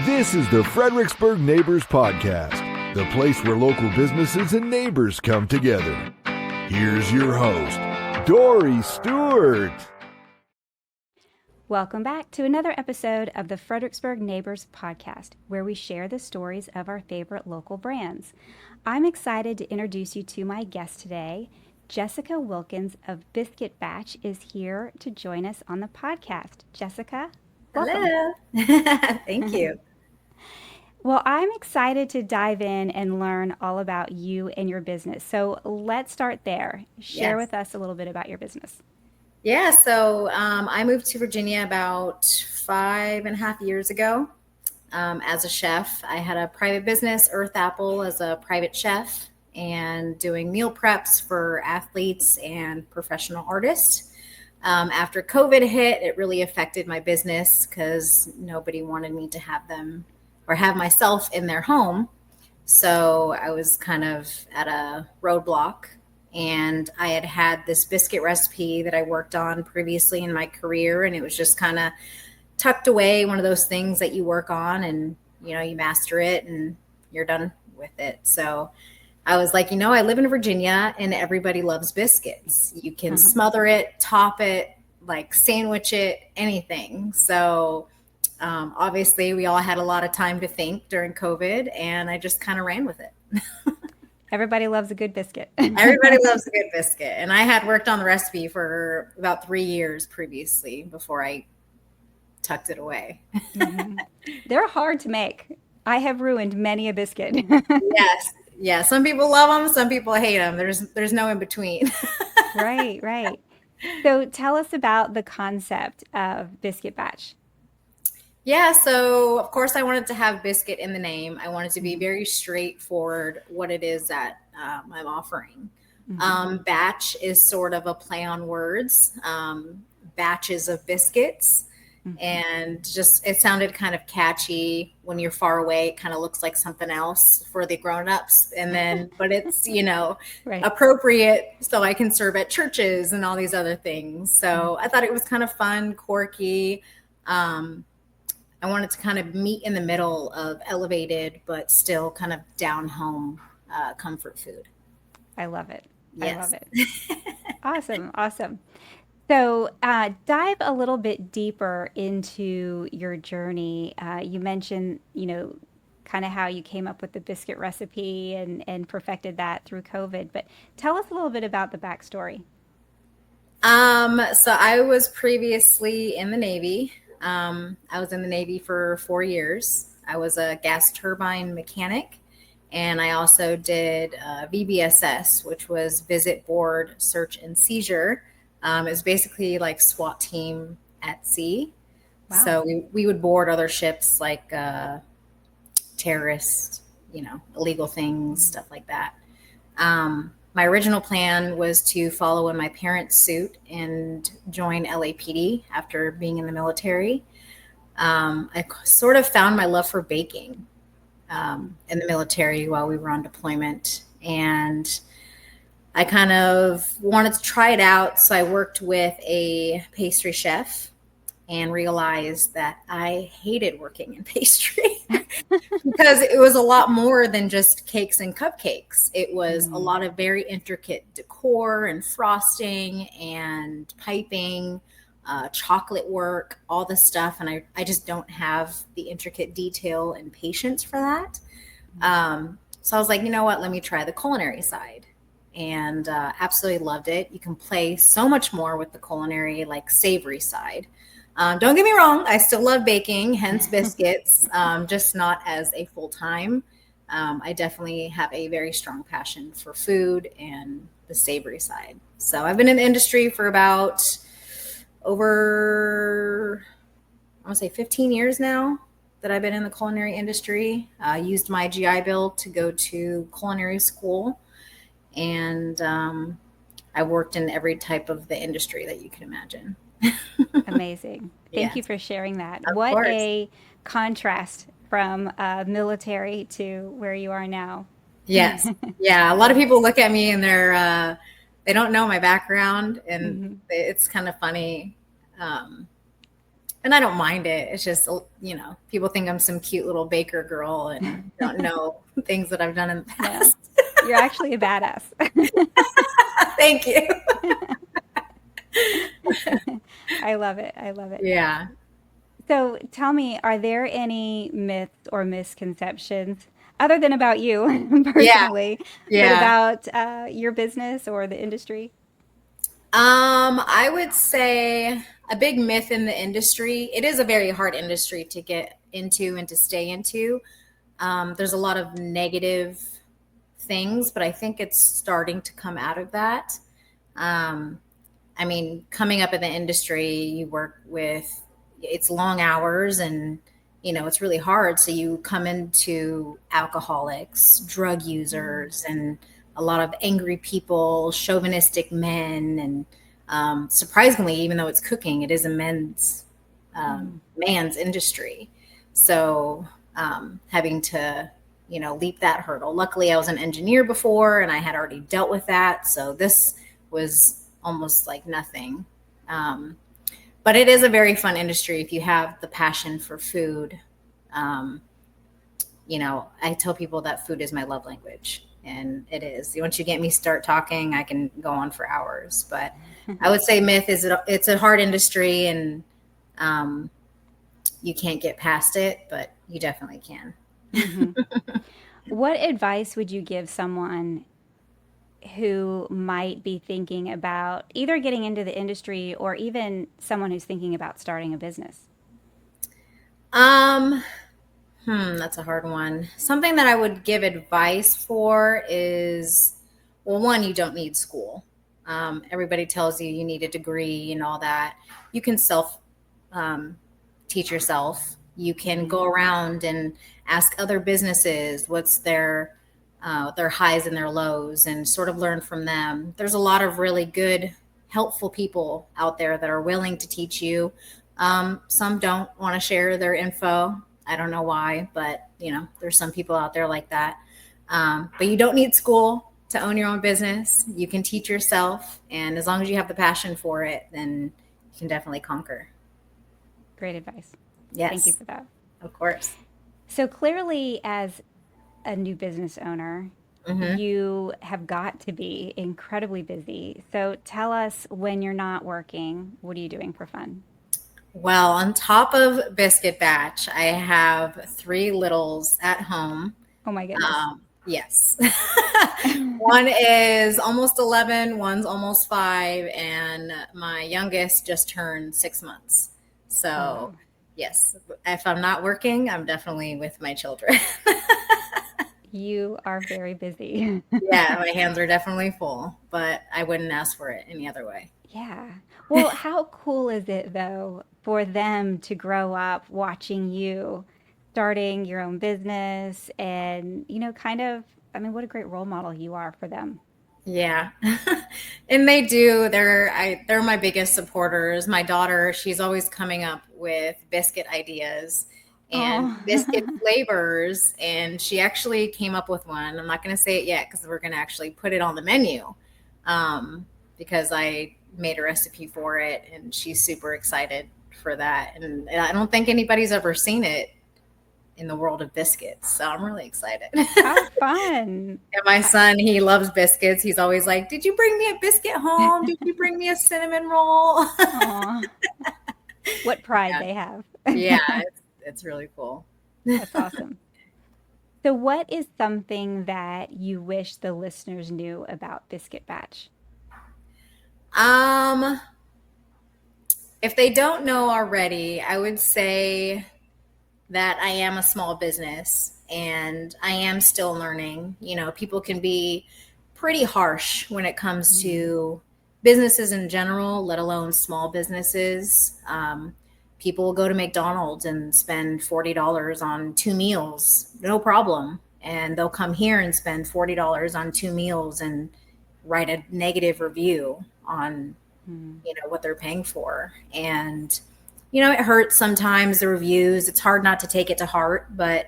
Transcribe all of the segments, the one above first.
This is the Fredericksburg Neighbors Podcast, the place where local businesses and neighbors come together. Here's your host, Dory Stewart. Welcome back to another episode of the Fredericksburg Neighbors Podcast, where we share the stories of our favorite local brands. I'm excited to introduce you to my guest today. Jessica Wilkins of Biscuit Batch is here to join us on the podcast. Jessica, welcome. Hello. Thank you. Well, I'm excited to dive in and learn all about you and your business. So let's start there. Share with us a little bit about your business. Yeah, so I moved to Virginia about 5.5 years ago as a chef. I had a private business, Earth Apple, as a private chef and doing meal preps for athletes and professional artists. After COVID hit, it really affected my business because nobody wanted me to have them or have myself in their home. So I was kind of at a roadblock, and I had this biscuit recipe that I worked on previously in my career, and it was just kind of tucked away, one of those things that you work on and, you master it and you're done with it. So I was like, I live in Virginia and everybody loves biscuits. You can smother it, top it, like sandwich it, anything. So obviously, we all had a lot of time to think during COVID, and I just kind of ran with it. Everybody loves a good biscuit. Everybody loves a good biscuit. And I had worked on the recipe for about 3 years previously before I tucked it away. Mm-hmm. They're hard to make. I have ruined many a biscuit. Yes. Yeah. Some people love them. Some people hate them. There's no in between. Right. So tell us about the concept of Biscuit Batch. Yeah, so of course I wanted to have biscuit in the name. I wanted to be very straightforward what it is that I'm offering. Batch is sort of a play on words, batches of biscuits. And just it sounded kind of catchy. When you're far away, it kind of looks like something else for the grown-ups. And then, but it's, Right. appropriate so I can serve at churches and all these other things. So I thought it was kind of fun, quirky. I wanted to kind of meet in the middle of elevated, but still kind of down home comfort food. I love it. Yes. I love it. Awesome. So dive a little bit deeper into your journey. You mentioned, kind of how you came up with the biscuit recipe and perfected that through COVID. But tell us a little bit about the backstory. So I was previously in the Navy. I was in the Navy for 4 years. I was a gas turbine mechanic, and I also did VBSS, which was Visit, Board, Search, and Seizure. It was basically like SWAT team at sea. Wow. So we would board other ships like terrorists, illegal things, stuff like that. My original plan was to follow in my parents' suit and join LAPD after being in the military. I sort of found my love for baking in the military while we were on deployment, and I kind of wanted to try it out. So I worked with a pastry chef and realized that I hated working in pastry because it was a lot more than just cakes and cupcakes. It was a lot of very intricate decor and frosting and piping, chocolate work, all this stuff. And I just don't have the intricate detail and patience for that. So I was like, you know what, let me try the culinary side. And absolutely loved it. You can play so much more with the culinary, like savory side. Don't get me wrong, I still love baking, hence biscuits, just not as a full-time. I definitely have a very strong passion for food and the savory side. So I've been in the industry for about over, I want to say 15 years now that I've been in the culinary industry. I used my GI Bill to go to culinary school, and I worked in every type of the industry that you can imagine. Amazing. Thank you for sharing that. Of What course. a contrast from military to where you are now. Yes. Yeah. A lot of people look at me and they don't know my background, and it's kind of funny. And I don't mind it. It's just, people think I'm some cute little baker girl and don't know things that I've done in the past. Yeah. You're actually a badass. Thank you. I love it. I love it. Yeah. So tell me, are there any myths or misconceptions other than about you personally, but Yeah. about your business or the industry? I would say a big myth in the industry. It is a very hard industry to get into and to stay into. There's a lot of negative things, but I think it's starting to come out of that. I mean, coming up in the industry, you work with, it's long hours and, it's really hard. So you come into alcoholics, drug users, and a lot of angry people, chauvinistic men. And surprisingly, even though it's cooking, it is a man's industry. So having to, leap that hurdle. Luckily, I was an engineer before and I had already dealt with that. So this was almost like nothing. But it is a very fun industry if you have the passion for food. I tell people that food is my love language, and it is. Once you get me start talking, I can go on for hours. But I would say myth is it's a hard industry, and you can't get past it, but you definitely can. Mm-hmm. What advice would you give someone who might be thinking about either getting into the industry or even someone who's thinking about starting a business? That's a hard one. Something that I would give advice for is, well, one, you don't need school. Everybody tells you need a degree and all that. You can teach yourself. You can go around and ask other businesses what's their highs and their lows and sort of learn from them. There's a lot of really good, helpful people out there that are willing to teach you. Some don't want to share their info. I don't know why, but there's some people out there like that. But you don't need school to own your own business. You can teach yourself. And as long as you have the passion for it, then you can definitely conquer. Great advice. Yes. Thank you for that. Of course. So clearly, as a new business owner, you have got to be incredibly busy. So tell us, when you're not working, what are you doing for fun? Well, on top of Biscuit Batch, I have 3 littles at home. Oh my goodness. Yes. One is almost 11, one's almost 5, and my youngest just turned 6 months. So yes, if I'm not working, I'm definitely with my children. You are very busy. Yeah, my hands are definitely full, but I wouldn't ask for it any other way. Yeah. Well, how cool is it, though, for them to grow up watching you starting your own business and, what a great role model you are for them. Yeah. And they do. They're my biggest supporters. My daughter, she's always coming up with biscuit ideas and biscuit flavors. And she actually came up with one. I'm not going to say it yet because we're going to actually put it on the menu because I made a recipe for it and she's super excited for that. And I don't think anybody's ever seen it in the world of biscuits. So I'm really excited. How fun. And my son, he loves biscuits. He's always like, did you bring me a biscuit home? Did you bring me a cinnamon roll? What pride they have. Yeah, it's really cool. That's awesome. So what is something that you wish the listeners knew about Biscuit Batch? If they don't know already, I would say that I am a small business and I am still learning. People can be pretty harsh when it comes to businesses in general, let alone small businesses. People will go to McDonald's and spend $40 on 2 meals, no problem. And they'll come here and spend $40 on 2 meals and write a negative review on, what they're paying for. And it hurts sometimes, the reviews. It's hard not to take it to heart, but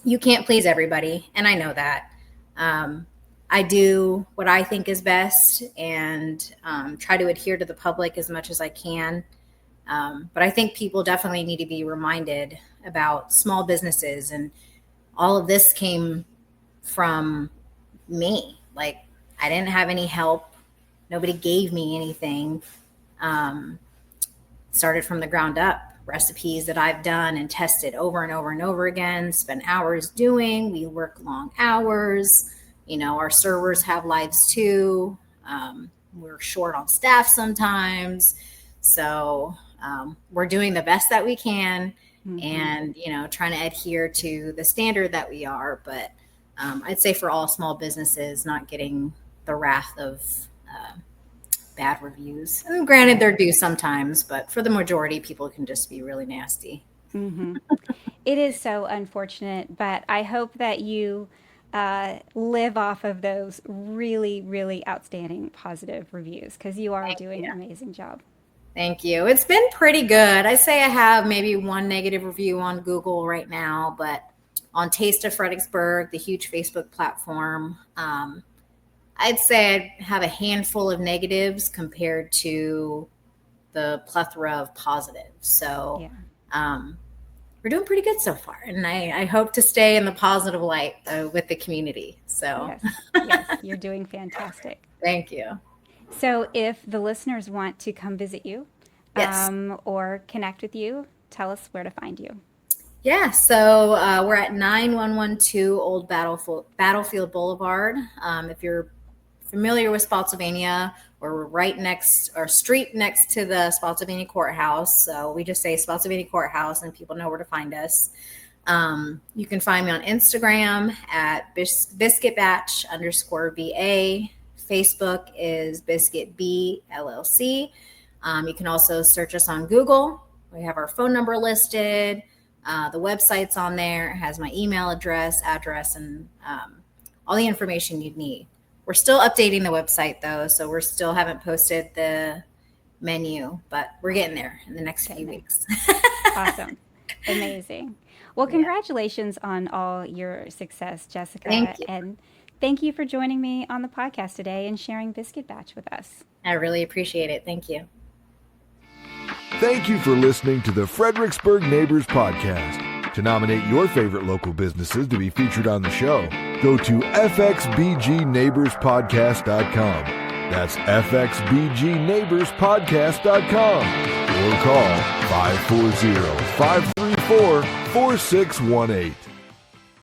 you can't please everybody. And I know that. I do what I think is best and try to adhere to the public as much as I can. But I think people definitely need to be reminded about small businesses, and all of this came from me. Like, I didn't have any help. Nobody gave me anything. Started from the ground up. Recipes that I've done and tested over and over and over again, spent hours doing. We work long hours. Our servers have lives too. We're short on staff sometimes. So we're doing the best that we can, and, trying to adhere to the standard that we are. But I'd say for all small businesses, not getting the wrath of bad reviews. And granted, they're due sometimes, but for the majority, people can just be really nasty. It is so unfortunate, but I hope that you live off of those really, really outstanding positive reviews, because you are doing an amazing job. Thank you. It's been pretty good. I say I have maybe one negative review on Google right now, but on Taste of Fredericksburg, the huge Facebook platform, I'd say I have a handful of negatives compared to the plethora of positives. So we're doing pretty good so far. And I hope to stay in the positive light with the community. So yes, you're doing fantastic. Thank you. So if the listeners want to come visit you or connect with you, tell us where to find you. Yeah, so we're at 9112 Old Battlefield Boulevard. If you're familiar with Spotsylvania, we're right next, or street next to the Spotsylvania Courthouse. So we just say Spotsylvania Courthouse and people know where to find us. You can find me on Instagram at Biscuit Batch _BA. Facebook is Biscuit B LLC. You can also search us on Google. We have our phone number listed. The website's on there. It has my email address, and all the information you'd need. We're still updating the website though, so we still haven't posted the menu, but we're getting there in the next few weeks. Awesome. Amazing. Well, congratulations on all your success, Jessica. Thank you. And thank you for joining me on the podcast today and sharing Biscuit Batch with us. I really appreciate it. Thank you. Thank you for listening to the Fredericksburg Neighbors Podcast. To nominate your favorite local businesses to be featured on the show, go to fxbgneighborspodcast.com. That's fxbgneighborspodcast.com, or call 540-534-4618.